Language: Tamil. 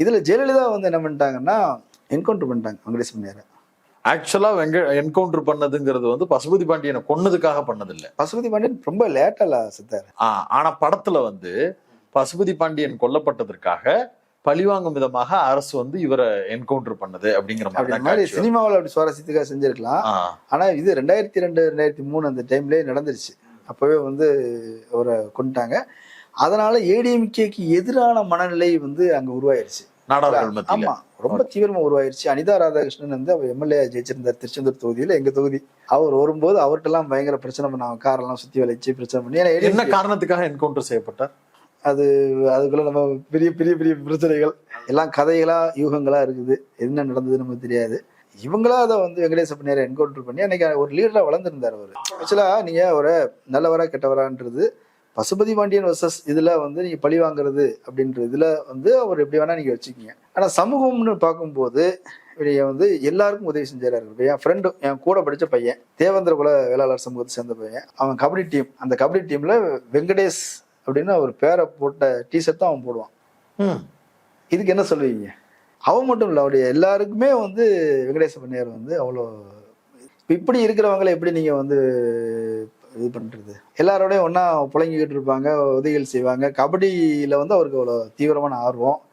இதுல ஜெயலலிதா வந்து என்ன பண்ணிட்டாங்கன்னா என்கவுண்டர் பண்ணிட்டாங்க வெங்கடேஷ் பண்ணியார. ஆக்சுவலா என்கவுண்டர் பண்ணதுங்கிறது வந்து பசுபதி பாண்டியனை கொன்னதுக்காக பண்ணது இல்ல. பசுபதி பாண்டியன் ரொம்ப லேட்டா செத்தாரு. ஆனா படத்துல வந்து பசுபதி பாண்டியன் கொல்லப்பட்டதற்காக பழிவாங்கும் விதமாக அரசு வந்து இவரை என்கவுண்டர் பண்ணது அப்படிங்கிற மாதிரி சினிமாவில் அப்படி சுவாரஸ்யத்துக்காக செஞ்சிருக்கலாம். ஆனா இது 2002 2003 அந்த டைம்லயே நடந்துருச்சு. அப்பவே வந்து அவரை கொண்டுட்டாங்க. அதனால ஏடிஎம்கேக்கு எதிரான மனநிலை வந்து அங்க உருவாயிருச்சு. ஆமா, ரொம்ப தீவிரமா உருவாயிருச்சு. அனிதா ராதாகிருஷ்ணன் வந்து அவர் எம்எல்ஏ ஜெயிச்சிருந்தார் திருச்செந்தூர் தொகுதியில, எங்க தொகுதி. அவர் வரும்போது அவர்கிட்ட எல்லாம் பயங்கர பிரச்சனை பண்ணாங்க, காரெல்லாம் சுத்தி வளைச்சு பிரச்சனை பண்ணி. என்ன காரணத்துக்காக என்கவுண்டர் செய்யப்பட்டார் அதுக்குள்ள நம்ம பெரிய பெரிய பெரிய பிரச்சனைகள் எல்லாம் கதைகளா யூகங்களா இருக்குது. என்ன நடந்தது நமக்கு தெரியாது. இவங்களா அதை வந்து வெங்கடேச பண்ணியாரை என்கவுண்டர் பண்ணி அன்னைக்கு ஒரு லீடரா வளர்ந்துருந்தார் அவர். ஆக்சுவலா நீங்க ஒரு நல்லவரா கெட்டவரான்றது பசுபதி பாண்டியன் வர்சஸ் இதுல வந்து நீங்க பழி வாங்குறது அப்படின்ற இதுல வந்து அவர் எப்படி வேணா நீங்க வச்சுக்கீங்க. ஆனா சமூகம்னு பார்க்கும்போது வந்து எல்லாருக்கும் உதவி செஞ்சாரு. என் ஃப்ரெண்டு, என் கூட படிச்ச பையன், தேவேந்திர குல வேளாளர் சமூகத்தை சேர்ந்த பையன். அவன் கபடி டீம், அந்த கபடி டீம்ல வெங்கடேஷ் அப்படின்னு அவர் பேரை போட்ட டிஷர்ட் தான் அவன் போடுவான். இதுக்கு என்ன சொல்லுவீங்க? அவன் மட்டும் இல்லை, அவருடைய எல்லாருக்குமே வந்து வெங்கடேச பண்ணியார் வந்து அவ்வளோ. இப்படி இருக்கிறவங்களை எப்படி நீங்க வந்து இது பண்றது? எல்லாரோடையும் ஒன்னா புழங்கிக்கிட்டு இருப்பாங்க, உதவிகள் செய்வாங்க. கபடியில வந்து அவருக்கு அவ்வளோ தீவிரமான ஆர்வம்.